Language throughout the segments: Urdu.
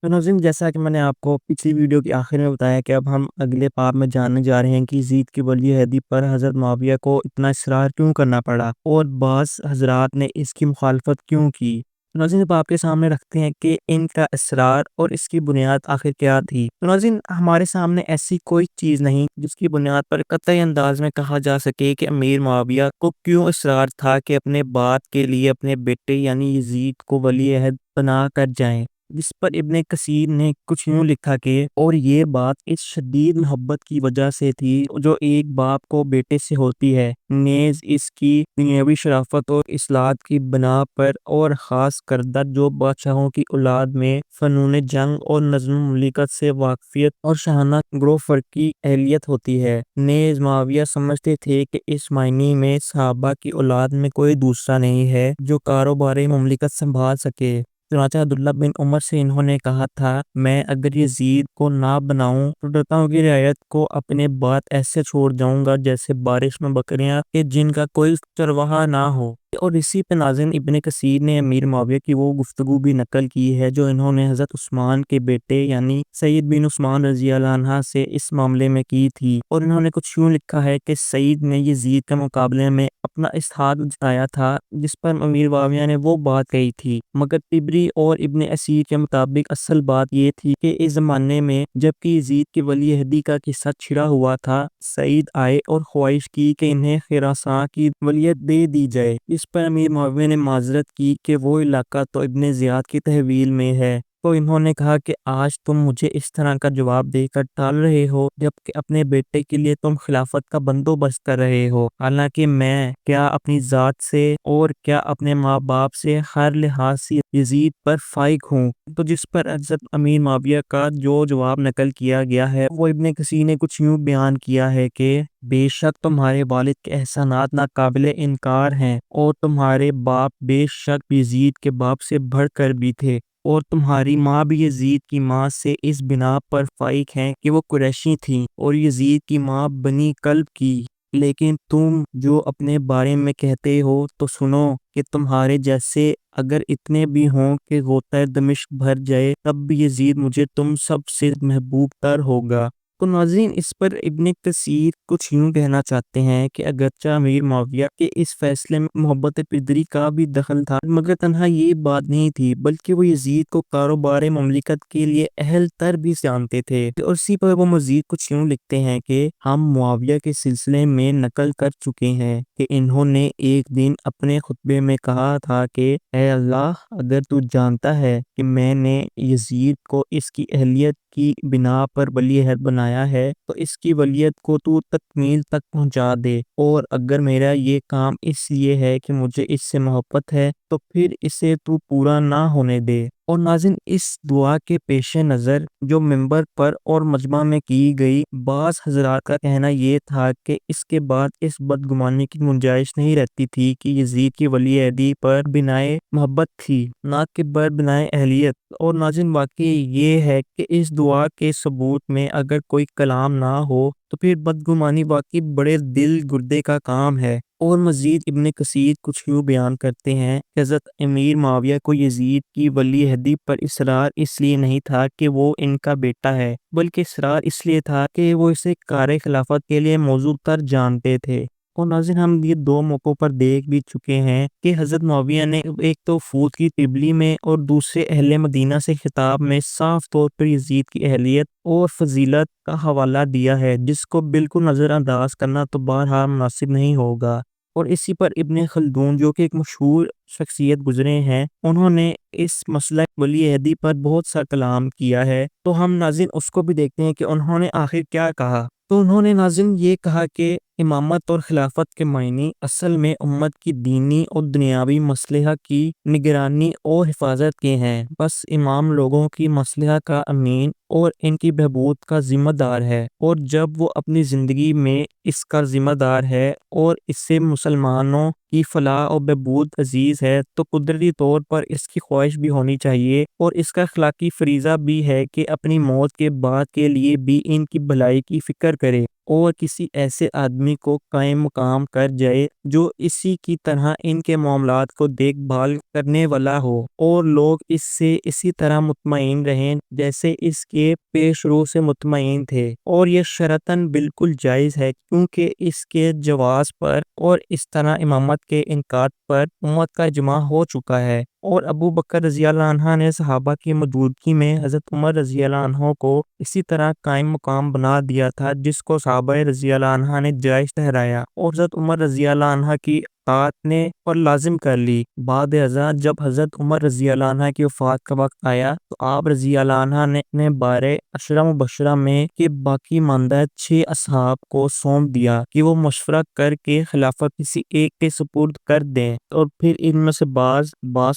تو ناظرین، جیسا کہ میں نے آپ کو پچھلی ویڈیو کے آخر میں بتایا کہ اب ہم اگلے پارٹ میں جاننے جا رہے ہیں کہ یزید کی ولی عہدی پر حضرت معاویہ کو اتنا اصرار کیوں کرنا پڑا اور بعض حضرات نے اس کی مخالفت کیوں کی۔ تو ناظرین، اب آپ کے سامنے رکھتے ہیں کہ ان کا اصرار اور اس کی بنیاد آخر کیا تھی۔ تو ناظرین، ہمارے سامنے ایسی کوئی چیز نہیں جس کی بنیاد پر قطعی انداز میں کہا جا سکے کہ امیر معاویہ کو کیوں اصرار تھا کہ اپنے بات کے لیے اپنے بیٹے یعنی یزید کو ولی عہد بنا کر جائیں، جس پر ابن کثیر نے کچھ یوں لکھا کہ اور یہ بات اس شدید محبت کی وجہ سے تھی جو ایک باپ کو بیٹے سے ہوتی ہے، نیز اس کی دنیاوی شرافت اور اصلاحات کی بنا پر، اور خاص کردہ جو بادشاہوں کی اولاد میں فنون جنگ اور نظم مملکت سے واقفیت اور شاہانہ گروہ فر کی اہلیت ہوتی ہے۔ نیز معاویہ سمجھتے تھے کہ اس معنی میں صحابہ کی اولاد میں کوئی دوسرا نہیں ہے جو کاروبار مملکت سنبھال سکے۔ چنانچہ عبداللہ بن عمر سے انہوں نے کہا تھا، میں اگر یزید کو نہ بناؤں تو ڈرتا ہوں کہ رعیت کو اپنے بات ایسے چھوڑ جاؤں گا جیسے بارش میں بکریاں کہ جن کا کوئی چرواہا نہ ہو۔ اور اسی پہ ناظرین، ابن کثیر نے امیر معاویہ کی وہ گفتگو بھی نقل کی ہے جو انہوں نے حضرت عثمان کے بیٹے یعنی سعید بن عثمان رضی اللہ عنہ سے اس معاملے میں کی تھی، اور انہوں نے کچھ یوں لکھا ہے کہ سعید نے یزید کے مقابلے میں اپنا استحاد جتایا تھا جس پر امیر معاویہ نے وہ بات کہی تھی، مگر طبری اور ابن اسیر کے مطابق اصل بات یہ تھی کہ اس زمانے میں جبکہ یزید کی ولی عہدی کا قصہ چھڑا ہوا تھا، سعید آئے اور خواہش کی کہ انہیں خراساں کی ولیت دے دی جائے، اس پر امیر معاویہ نے معذرت کی کہ وہ علاقہ تو ابن زیاد کی تحویل میں ہے۔ تو انہوں نے کہا کہ آج تم مجھے اس طرح کا جواب دے کر ٹال رہے ہو جبکہ اپنے بیٹے کے لیے تم خلافت کا بندوبست کر رہے ہو، حالانکہ میں کیا اپنی ذات سے اور کیا اپنے ماں باپ سے ہر لحاظ سے یزید پر فائق ہوں۔ تو جس پر حضرت امیر معاویہ کا جو جواب نقل کیا گیا ہے وہ ابن کثیر نے کچھ یوں بیان کیا ہے کہ بے شک تمہارے والد کے احسانات ناقابل انکار ہیں، اور تمہارے باپ بے شک یزید کے باپ سے بڑھ کر بھی تھے، اور تمہاری ماں بھی یزید کی ماں سے اس بنا پر فائق ہیں کہ وہ قریشی تھیں اور یزید کی ماں بنی کلب کی۔ لیکن تم جو اپنے بارے میں کہتے ہو تو سنو کہ تمہارے جیسے اگر اتنے بھی ہوں کہ غوطہ دمشق بھر جائے تب بھی یزید مجھے تم سب سے محبوب تر ہوگا۔ تو ناظرین، اس پر ابن کثیر کچھ یوں کہنا چاہتے ہیں کہ اگرچہ امیر معاویہ کے اس فیصلے میں محبت پدری کا بھی دخل تھا، مگر تنہا یہ بات نہیں تھی بلکہ وہ یزید کو کاروبار مملکت کے لیے اہل تر بھی جانتے تھے۔ اور اسی پر وہ مزید کچھ یوں لکھتے ہیں کہ ہم معاویہ کے سلسلے میں نقل کر چکے ہیں کہ انہوں نے ایک دن اپنے خطبے میں کہا تھا کہ اے اللہ، اگر تو جانتا ہے کہ میں نے یزید کو اس کی اہلیت کی بنا پر ولی عہد بنایا ہے تو اس کی ولیت کو تو تکمیل تک پہنچا دے، اور اگر میرا یہ کام اس لیے ہے کہ مجھے اس سے محبت ہے تو پھر اسے تو پورا نہ ہونے دے۔ اور ناظرین، اس دعا کے پیش نظر جو منبر پر اور مجمع میں کی گئی، بعض حضرات کا کہنا یہ تھا کہ اس کے بعد اس بدگمانی کی گنجائش نہیں رہتی تھی کہ یزید کی ولی عہدی پر بنائے محبت تھی نہ کہ بر بنائے اہلیت۔ اور ناظرین، واقعی یہ ہے کہ اس دعا کے ثبوت میں اگر کوئی کلام نہ ہو تو پھر بدگمانی واقعی بڑے دل گردے کا کام ہے۔ اور مزید ابن کثیر کچھ یوں بیان کرتے ہیں کہ حضرت امیر معاویہ کو یزید کی ولی عہدی پر اصرار اس لیے نہیں تھا کہ وہ ان کا بیٹا ہے، بلکہ اصرار اس لیے تھا کہ وہ اسے کار خلافت کے لیے موزوں تر جانتے تھے۔ اور ناظرین، ہم یہ دو موقعوں پر دیکھ بھی چکے ہیں کہ حضرت معاویہ نے ایک تو فوت کی طبلی میں اور دوسرے اہل مدینہ سے خطاب میں صاف طور پر یزید کی اہلیت اور فضیلت کا حوالہ دیا ہے، جس کو بالکل نظر انداز کرنا تو بہرحال مناسب نہیں ہوگا۔ اور اسی پر ابن خلدون جو کہ ایک مشہور شخصیت گزرے ہیں، انہوں نے اس مسئلہ ولی عہدی پر بہت سا کلام کیا ہے، تو ہم ناظرین اس کو بھی دیکھتے ہیں کہ انہوں نے آخر کیا کہا۔ تو انہوں نے ناظرین یہ کہا کہ امامت اور خلافت کے معنی اصل میں امت کی دینی اور دنیاوی مصلحہ کی نگرانی اور حفاظت کے ہیں، بس امام لوگوں کی مصلحہ کا امین اور ان کی بہبود کا ذمہ دار ہے، اور جب وہ اپنی زندگی میں اس کا ذمہ دار ہے اور اس سے مسلمانوں کی فلاح اور بہبود عزیز ہے تو قدرتی طور پر اس کی خواہش بھی ہونی چاہیے اور اس کا اخلاقی فریضہ بھی ہے کہ اپنی موت کے بعد کے لیے بھی ان کی بھلائی کی فکر کرے۔ اور کسی ایسے آدمی کو قائم مقام کر جائے جو اسی کی طرح ان کے معاملات کو دیکھ بھال کرنے والا ہو، اور لوگ اس سے اسی طرح مطمئن رہیں جیسے اس کے پیش رو سے مطمئن تھے۔ اور یہ شرعاً بالکل جائز ہے، کیونکہ اس کے جواز پر اور اس طرح امامت کے انعقاد پر امت کا اجماع ہو چکا ہے۔ اور ابو بکر رضی اللہ عنہ نے صحابہ کی موجودگی میں حضرت عمر رضی اللہ عنہ کو اسی طرح قائم مقام بنا دیا تھا، جس کو صحابہ رضی اللہ عنہ نے جائز ٹھہرایا، اور حضرت عمر رضی اللہ عنہ کی اطاعت نے پر لازم کر لی۔ بعد ازاں جب حضرت عمر رضی اللہ عنہ کی وفات کا وقت آیا تو آپ رضی اللہ عنہ نے اپنے بارے عشرہ مبشرہ میں کے باقی ماندہ 6 اصحاب کو سونپ دیا کہ وہ مشورہ کر کے خلافت کسی ایک کے سپرد کر دیں، اور پھر ان میں سے بعض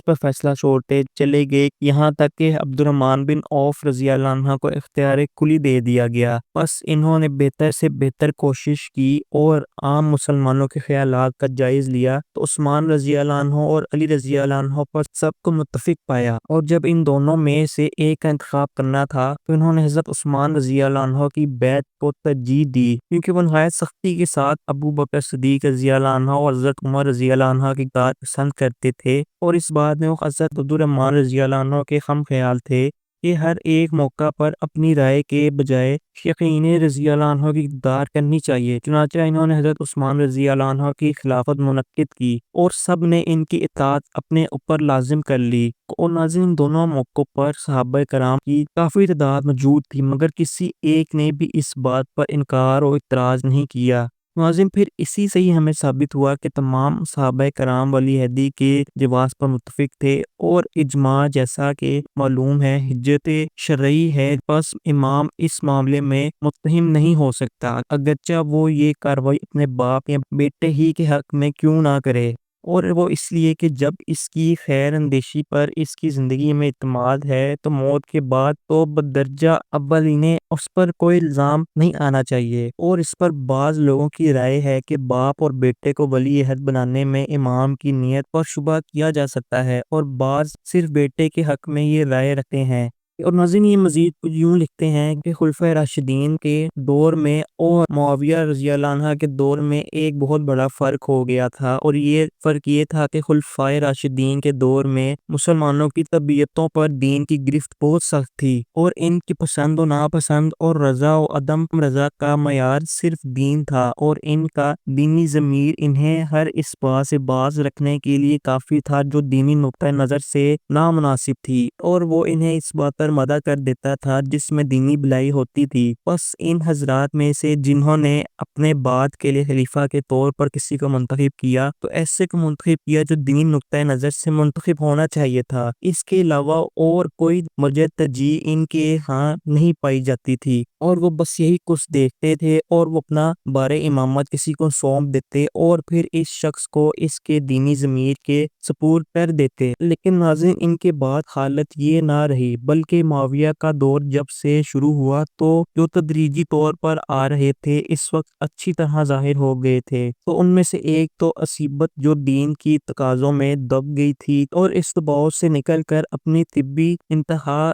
پر فیصلہ چھوڑتے چلے گئے، یہاں تک کہ عبد الرحمن بن عوف رضی اللہ عنہ کو اختیار کلی دے دیا گیا۔ بس انہوں نے بہتر سے بہتر کوشش کی اور عام مسلمانوں کے خیالات کا جائز لیا تو عثمان رضی اللہ عنہ اور علی رضی اللہ عنہ پر سب کو متفق پایا، اور جب ان دونوں میں سے ایک کا انتخاب کرنا تھا تو انہوں نے حضرت عثمان رضی اللہ عنہ کی بیعت کو ترجیح دی، کیونکہ وہ نہایت سختی کے ساتھ ابو بکر صدیق رضی اللہ عنہ اور حضرت عمر رضی اللہ عنہ کی اطاعت پسند کرتے تھے، اور اس بات میں وہ حضرت عبد الرحمن رضی اللہ عنہ کے خم خیال تھے کہ ہر ایک موقع پر اپنی رائے کے بجائے یقین رضی اللہ عنہ کی اقتدار کرنی چاہیے۔ چنانچہ انہوں نے حضرت عثمان رضی اللہ عنہ کی خلافت منعقد کی اور سب نے ان کی اطاعت اپنے اوپر لازم کر لی۔ اور ناظرین، ان دونوں موقعوں پر صحابہ کرام کی کافی تعداد موجود تھی، مگر کسی ایک نے بھی اس بات پر انکار اور اعتراض نہیں کیا۔ ناظرین، پھر اسی سے ہی ہمیں ثابت ہوا کہ تمام صحابہ کرام ولی عہدی کے جواز پر متفق تھے، اور اجماع جیسا کہ معلوم ہے حجت شرعی ہے، بس امام اس معاملے میں متہم نہیں ہو سکتا، اگرچہ وہ یہ کارروائی اپنے باپ یا بیٹے ہی کے حق میں کیوں نہ کرے، اور وہ اس لیے کہ جب اس کی خیر اندیشی پر اس کی زندگی میں اعتماد ہے تو موت کے بعد تو بدرجہ اول انہیں اس پر کوئی الزام نہیں آنا چاہیے۔ اور اس پر بعض لوگوں کی رائے ہے کہ باپ اور بیٹے کو ولی عہد بنانے میں امام کی نیت پر شبہ کیا جا سکتا ہے، اور بعض صرف بیٹے کے حق میں یہ رائے رکھتے ہیں۔ اور ناظرین، یہ مزید کچھ یوں لکھتے ہیں کہ خلفائے راشدین کے دور میں اور معاویہ رضی اللہ عنہ کے دور میں ایک بہت بڑا فرق ہو گیا تھا، اور یہ فرق یہ تھا کہ خلفائے راشدین کے دور میں مسلمانوں کی طبیعتوں پر دین کی گرفت بہت سخت تھی، اور ان کی پسند و ناپسند اور رضا و عدم رضا کا معیار صرف دین تھا، اور ان کا دینی ضمیر انہیں ہر اس بات سے باز رکھنے کے لیے کافی تھا جو دینی نقطہ نظر سے نامناسب تھی، اور وہ انہیں اس بات پر مدح کر دیتا تھا جس میں دینی بھلائی ہوتی تھی۔ بس ان حضرات میں سے جنہوں نے اپنے بعد کے لیے خلیفہ کے طور پر کسی کو منتخب کیا تو ایسے کو منتخب کیا جو دینی نقطہ نظر سے منتخب ہونا چاہیے تھا، اس کے علاوہ اور کوئی وجہ ترجیح ان کے ہاں نہیں پائی جاتی تھی، اور وہ بس یہی کچھ دیکھتے تھے اور وہ اپنا بار امامت کسی کو سونپ دیتے اور پھر اس شخص کو اس کے دینی ضمیر کے سپرد کر دیتے۔ لیکن ناظرین، ان کے بعد حالت یہ نہ رہی، بلکہ معاویہ کا دور جب سے شروع ہوا تو جو تدریجی طور پر آ رہے تھے اس وقت اچھی طرح ظاہر ہو گئے تھے۔ تو ان میں سے ایک تو عصبیت جو دین کی تقاضوں میں دب گئی تھی اور اس دباؤ سے نکل کر اپنی طبی انتہا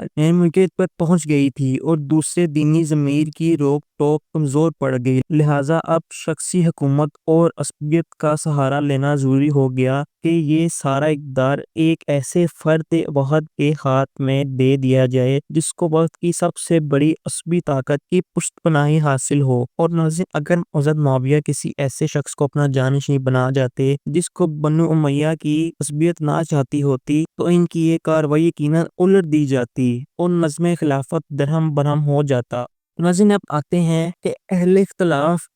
پر پہنچ گئی تھی، اور دوسرے دینی ضمیر کی روک ٹوک کمزور پڑ گئی، لہٰذا اب شخصی حکومت اور عصبیت کا سہارا لینا ضروری ہو گیا کہ یہ سارا اقتدار ایک ایسے فرد واحد کے ہاتھ میں دے دیا جائے جس کو وقت کی سب سے بڑی عصبی طاقت کی پشت پناہی حاصل ہو۔ اور ناظرین، اگر حضرت معاویہ کسی ایسے شخص کو اپنا جانشین بنا جاتے جس کو بنو امیہ کی عصبیت نہ چاہتی ہوتی تو ان کی یہ کارروائی یقیناً الٹ دی جاتی اور نظم خلافت درہم برہم ہو جاتا۔ ناظرین، اب آتے ہیں کہ اہل اختلاف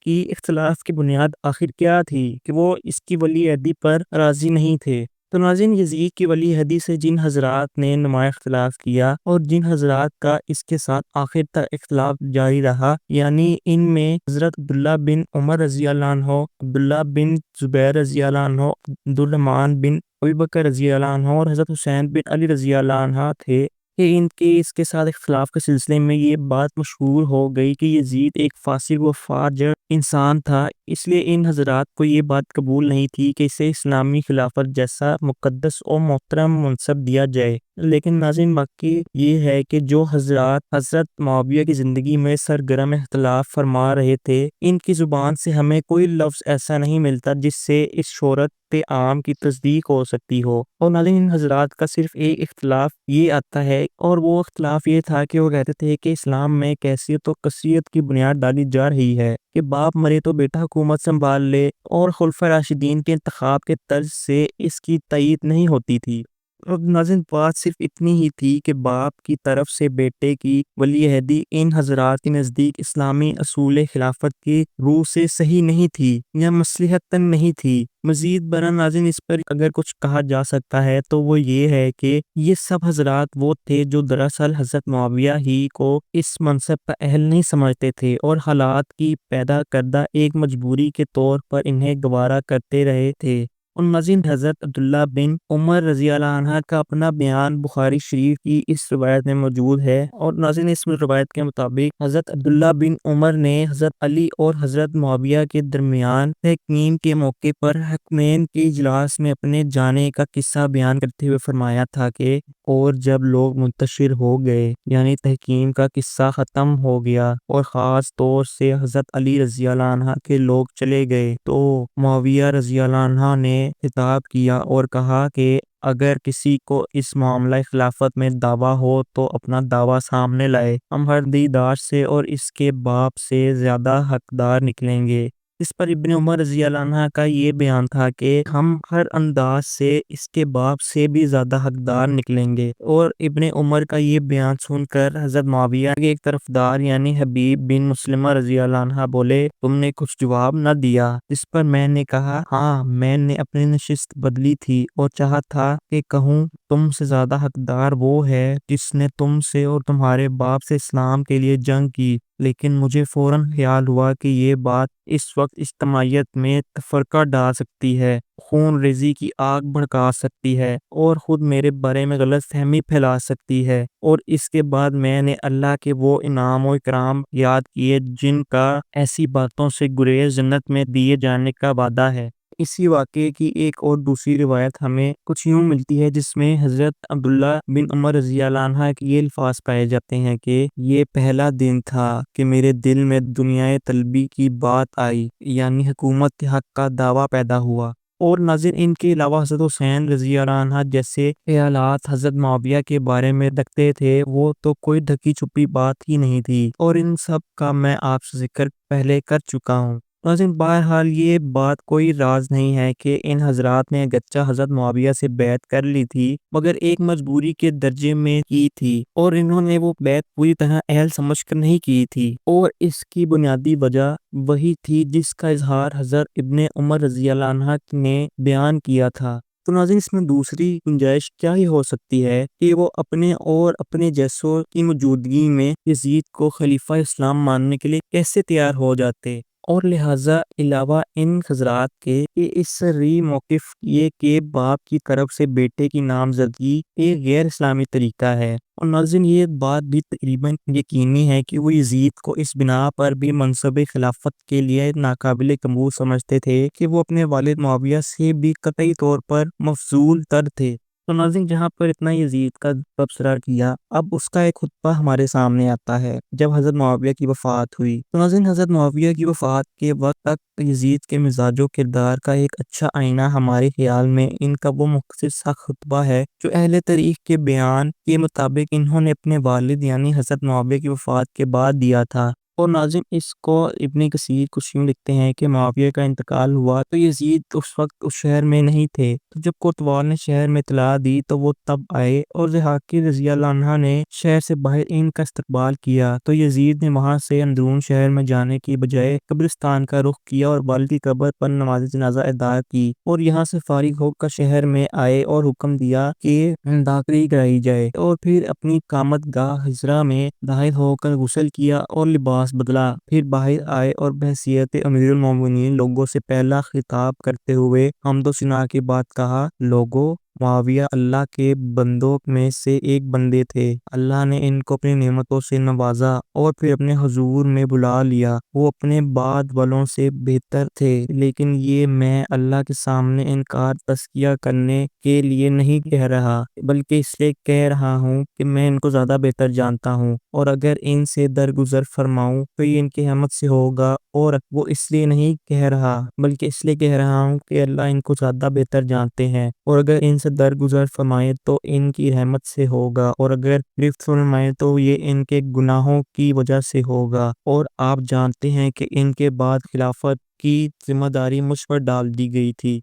کی بنیاد آخر کیا تھی کہ وہ اس کی ولی عہدی پر راضی نہیں تھے۔ تو ناظرین، یزید کی ولی عہدی سے جن حضرات نے نمایاں اختلاف کیا اور جن حضرات کا اس کے ساتھ آخر تک اختلاف جاری رہا، یعنی ان میں حضرت عبداللہ بن عمر رضی اللہ عنہ، عبداللہ بن زبیر رضی اللہ عنہ، عبد الرحمن بن ابی بکر رضی اللہ عنہ اور حضرت حسین بن علی رضی اللہ عنہ تھے، کہ ان کے اس کے ساتھ اختلاف کے سلسلے میں یہ بات مشہور ہو گئی کہ یزید ایک فاسق و فاجر انسان تھا، اس لیے ان حضرات کو یہ بات قبول نہیں تھی کہ اسے اسلامی خلافت جیسا مقدس اور محترم منصب دیا جائے۔ لیکن ناظرین واقعی یہ ہے کہ جو حضرات حضرت معاویہ کی زندگی میں سرگرم اختلاف فرما رہے تھے، ان کی زبان سے ہمیں کوئی لفظ ایسا نہیں ملتا جس سے اس شہرت عام کی تصدیق ہو سکتی ہو۔ اور ناظرین ان حضرات کا صرف ایک اختلاف یہ آتا ہے، اور وہ اختلاف یہ تھا کہ وہ کہتے تھے کہ اسلام میں کیفیت و کثیت کی بنیاد ڈالی جا رہی ہے کہ باپ مرے تو بیٹا حکومت سنبھال لے، اور خلفائے راشدین کے انتخاب کے طرز سے اس کی تائید نہیں ہوتی تھی۔ اور ناظرین بات صرف اتنی ہی تھی کہ باپ کی طرف سے بیٹے کی ولی عہدی ان حضرات کے نزدیک اسلامی اصول خلافت کی روح سے صحیح نہیں تھی یا مصلحتاً نہیں تھی۔ مزید برآں ناظرین اس پر اگر کچھ کہا جا سکتا ہے تو وہ یہ ہے کہ یہ سب حضرات وہ تھے جو دراصل حضرت معاویہ ہی کو اس منصب کا اہل نہیں سمجھتے تھے، اور حالات کی پیدا کردہ ایک مجبوری کے طور پر انہیں گوارا کرتے رہے تھے۔ اور ناظرین حضرت عبداللہ بن عمر رضی اللہ عنہ کا اپنا بیان بخاری شریف کی اس روایت میں موجود ہے، اور ناظرین اس روایت کے مطابق حضرت عبداللہ بن عمر نے حضرت علی اور حضرت معاویہ کے درمیان تحکیم کے موقع پر حکمین کے اجلاس میں اپنے جانے کا قصہ بیان کرتے ہوئے فرمایا تھا کہ اور جب لوگ منتشر ہو گئے، یعنی تحکیم کا قصہ ختم ہو گیا اور خاص طور سے حضرت علی رضی اللہ عنہ کے لوگ چلے گئے، تو معاویہ رضی اللہ عنہ نے خطاب کیا اور کہا کہ اگر کسی کو اس معاملہ خلافت میں دعویٰ ہو تو اپنا دعویٰ سامنے لائے، ہم ہر دیدار سے اور اس کے باپ سے زیادہ حقدار نکلیں گے۔ اس پر ابن عمر رضی اللہ عنہ کا یہ بیان تھا کہ ہم ہر انداز سے اس کے باپ سے بھی زیادہ حقدار نکلیں گے۔ اور ابن عمر کا یہ بیان سن کر حضرت معاویہ کے ایک طرفدار یعنی حبیب بن مسلمہ رضی اللہ عنہ بولے، تم نے کچھ جواب نہ دیا؟ جس پر میں نے کہا، ہاں میں نے اپنی نشست بدلی تھی اور چاہا تھا کہ کہوں تم سے زیادہ حقدار وہ ہے جس نے تم سے اور تمہارے باپ سے اسلام کے لیے جنگ کی، لیکن مجھے فوراً خیال ہوا کہ یہ بات اس وقت اجتماعیت میں تفرقہ ڈال سکتی ہے، خون ریزی کی آگ بھڑکا سکتی ہے، اور خود میرے بارے میں غلط فہمی پھیلا سکتی ہے۔ اور اس کے بعد میں نے اللہ کے وہ انعام و اکرام یاد کیے جن کا ایسی باتوں سے گریز جنت میں دیے جانے کا وعدہ ہے۔ اسی واقعے کی ایک اور دوسری روایت ہمیں کچھ یوں ملتی ہے جس میں حضرت عبداللہ بن عمر رضی اللہ عنہ کے یہ الفاظ پائے جاتے ہیں کہ یہ پہلا دن تھا کہ میرے دل میں دنیا طلبی کی بات آئی، یعنی حکومت کے حق کا دعویٰ پیدا ہوا۔ اور ناظرین ان کے علاوہ حضرت حسین رضی اللہ عنہ جیسے خیالات حضرت معاویہ کے بارے میں رکھتے تھے، وہ تو کوئی ڈھکی چھپی بات ہی نہیں تھی، اور ان سب کا میں آپ سے ذکر پہلے کر چکا ہوں۔ ناظرین بہرحال یہ بات کوئی راز نہیں ہے کہ ان حضرات نے اگرچہ حضرت معاویہ سے بیعت کر لی تھی مگر ایک مجبوری کے درجے میں کی تھی، اور انہوں نے وہ بیعت پوری طرح اہل سمجھ کر نہیں کی تھی، اور اس کی بنیادی وجہ وہی تھی جس کا اظہار حضرت ابن عمر رضی اللہ عنہ نے بیان کیا تھا۔ تو ناظرین اس میں دوسری گنجائش کیا ہی ہو سکتی ہے کہ وہ اپنے اور اپنے جیسوں کی موجودگی میں یزید کو خلیفہ اسلام ماننے کے لیے کیسے تیار ہو جاتے، اور لہٰذا علاوہ ان حضرات کے اس سری موقف یہ کہ باپ کی طرف سے بیٹے کی نامزدگی ایک غیر اسلامی طریقہ ہے۔ اور ناظرین یہ بات بھی تقریباً یقینی ہے کہ وہ یزید کو اس بنا پر بھی منصب خلافت کے لیے ناقابل قبول سمجھتے تھے کہ وہ اپنے والد معاویہ سے بھی قطعی طور پر مفضول تر تھے۔ تو ناظرین جہاں پر اتنا یزید کا تبصرہ کیا، اب اس کا ایک خطبہ ہمارے سامنے آتا ہے جب حضرت معاویہ کی وفات ہوئی۔ تو ناظرین حضرت معاویہ کی وفات کے وقت تک یزید کے مزاج و کردار کا ایک اچھا آئینہ ہمارے خیال میں ان کا وہ مختصر سا خطبہ ہے جو اہل تاریخ کے بیان کے مطابق انہوں نے اپنے والد یعنی حضرت معاویہ کی وفات کے بعد دیا تھا۔ اور ناظرین اس کو ابن کثیر کچھ یوں لکھتے ہیں کہ معاویہ کا انتقال ہوا تو یزید اس وقت اس شہر میں نہیں تھے، تو جب کوتوال نے شہر میں اطلاع دی تو وہ تب آئے، اور ضحاک رضی اللہ عنہ نے شہر سے باہر ان کا استقبال کیا، تو یزید نے وہاں سے اندرون شہر میں جانے کی بجائے قبرستان کا رخ کیا اور والد کی قبر پر نماز جنازہ ادا کی، اور یہاں سے فارغ ہو کر شہر میں آئے اور حکم دیا کہ داخلی کرائی جائے، اور پھر اپنی قامت گاہ حجرہ میں داخل ہو کر غسل کیا اور لباس بدلا، پھر باہر آئے اور بحیثیت امیر المومنین لوگوں سے پہلا خطاب کرتے ہوئے حمد و ثنا کے بعد کہا، لوگو معاویہ اللہ کے بندوں میں سے ایک بندے تھے۔ اللہ نے ان کو اپنی نعمتوں سے نوازا اور پھر اپنے حضور میں بلا لیا۔ وہ اپنے بعد والوں سے بہتر تھے، لیکن یہ میں اللہ کے سامنے انکار تزکیہ کرنے کے لیے نہیں کہہ رہا، بلکہ اس لیے کہہ رہا ہوں کہ میں ان کو زیادہ بہتر جانتا ہوں، اور اگر ان سے درگزر فرماؤں تو یہ ان کی رحمت سے ہوگا۔ اور وہ اس لیے نہیں کہہ رہا بلکہ اس لیے کہہ رہا ہوں کہ اللہ ان کو زیادہ بہتر جانتے ہیں، اور اگر ان سے درگزر فرمائے تو ان کی رحمت سے ہوگا، اور اگر گرفت فرمائے تو یہ ان کے گناہوں کی وجہ سے ہوگا۔ اور آپ جانتے ہیں کہ ان کے بعد خلافت کی ذمہ داری مجھ پر ڈال دی گئی تھی۔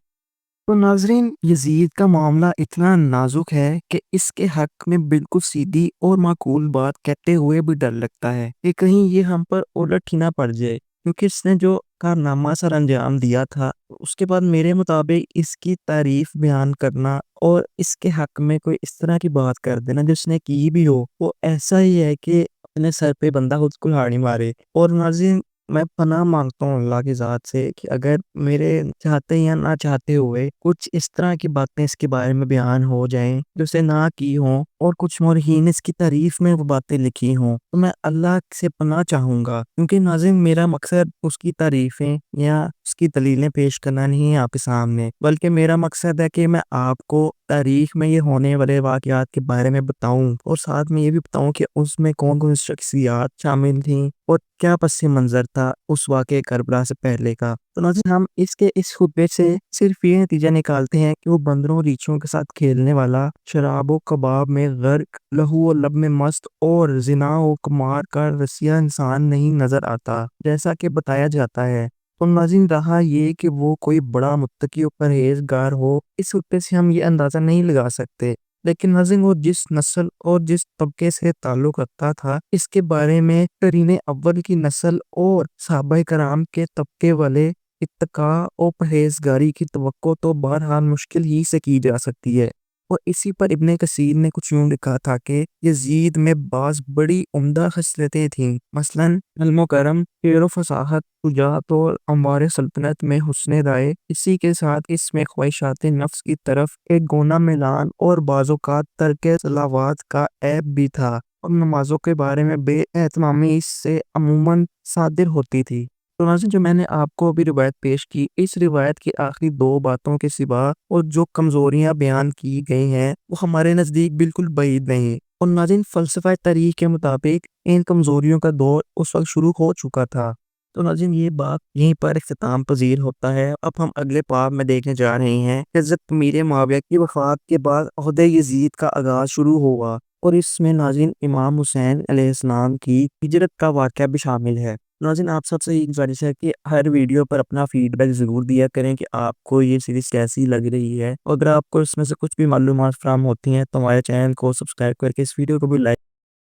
تو ناظرین، یزید کا معاملہ اتنا نازک ہے کہ اس کے حق میں بالکل سیدھی اور معقول بات کہتے ہوئے بھی ڈر لگتا ہے کہ کہیں یہ ہم پر الٹ ہی نہ پڑ جائے، کیونکہ اس نے جو کارنامہ سر انجام دیا تھا، اس کے بعد میرے مطابق اس کی تعریف بیان کرنا اور اس کے حق میں کوئی اس طرح کی بات کر دینا جس نے کی بھی ہو، وہ ایسا ہی ہے کہ اپنے سر پہ بندہ خود کلہاڑی مارے۔ اور ناظرین، میں پناہ مانگتا ہوں اللہ کی ذات سے کہ اگر میرے چاہتے یا نہ چاہتے ہوئے کچھ اس طرح کی باتیں اس کے بارے میں بیان ہو جائیں جو اسے نہ کی ہوں، اور کچھ مورخین اس کی تعریف میں وہ باتیں لکھی ہوں، تو میں اللہ سے پناہ چاہوں گا، کیونکہ ناظرین میرا مقصد اس کی تعریفیں یا اس کی دلیلیں پیش کرنا نہیں ہے آپ کے سامنے، بلکہ میرا مقصد ہے کہ میں آپ کو تاریخ میں یہ ہونے والے واقعات کے بارے میں بتاؤں، اور ساتھ میں یہ بھی بتاؤں کہ اس میں کون کون شخصیات شامل تھیں اور کیا پس منظر تھا اس واقعے کربلا سے پہلے کا۔ تو ناظرین، ہم اس خطبے سے صرف یہ نتیجہ نکالتے ہیں کہ وہ بندروں ریچھوں کے ساتھ کھیلنے والا، شراب و کباب میں غرق، لہو و لب میں مست اور زنا و قمار کا رسیہ انسان نہیں نظر آتا جیسا کہ بتایا جاتا ہے۔ تو ناظرین، رہا یہ کہ وہ کوئی بڑا متقی و پرہیزگار ہو، اس خطبے سے ہم یہ اندازہ نہیں لگا سکتے، لیکن ناظرین وہ جس نسل اور جس طبقے سے تعلق رکھتا تھا، اس کے بارے میں قرین اول کی نسل اور صحابہ کرام کے طبقے والے اتقاء اور پرہیزگاری کی توقع تو بہرحال مشکل ہی سے کی جا سکتی ہے۔ اور اسی پر ابن کثیر نے کچھ یوں لکھا تھا کہ یزید میں بعض بڑی عمدہ خصلتیں تھیں، مثلا علم و کرم، شعر و فصاحت، شجاعت اور اموار سلطنت میں حسن رائے، اسی کے ساتھ اس میں خواہشات نفس کی طرف ایک گونا میلان اور بعض اوقات ترک صلوات کا عیب بھی تھا، اور نمازوں کے بارے میں بے اہتمامی اس سے عموماً صادر ہوتی تھی۔ تو ناظرین، جو میں نے آپ کو ابھی روایت پیش کی، اس روایت کی آخری دو باتوں کے سوا اور جو کمزوریاں بیان کی گئی ہیں وہ ہمارے نزدیک بالکل بعید نہیں، اور ناظرین فلسفہ تاریخ کے مطابق ان کمزوریوں کا دور اس وقت شروع ہو چکا تھا۔ تو ناظرین، یہ بات یہیں پر اختتام پذیر ہوتا ہے۔ اب ہم اگلے باب میں دیکھنے جا رہے ہیں کہ حضرت امیر معاویہ کی وفات کے بعد عہد یزید کا آغاز شروع ہوا، اور اس میں ناظرین امام حسین علیہ السلام کی ہجرت کا واقعہ بھی شامل ہے۔ ناظرین، آپ سب سے یہ گزارش ہے کہ ہر ویڈیو پر اپنا فیڈ بیک ضرور دیا کریں کہ آپ کو یہ سیریز کیسی لگ رہی ہے، اور اگر آپ کو اس میں سے کچھ بھی معلومات فراہم ہوتی ہیں تو ہمارے چینل کو سبسکرائب کر کے اس ویڈیو کو بھی لائک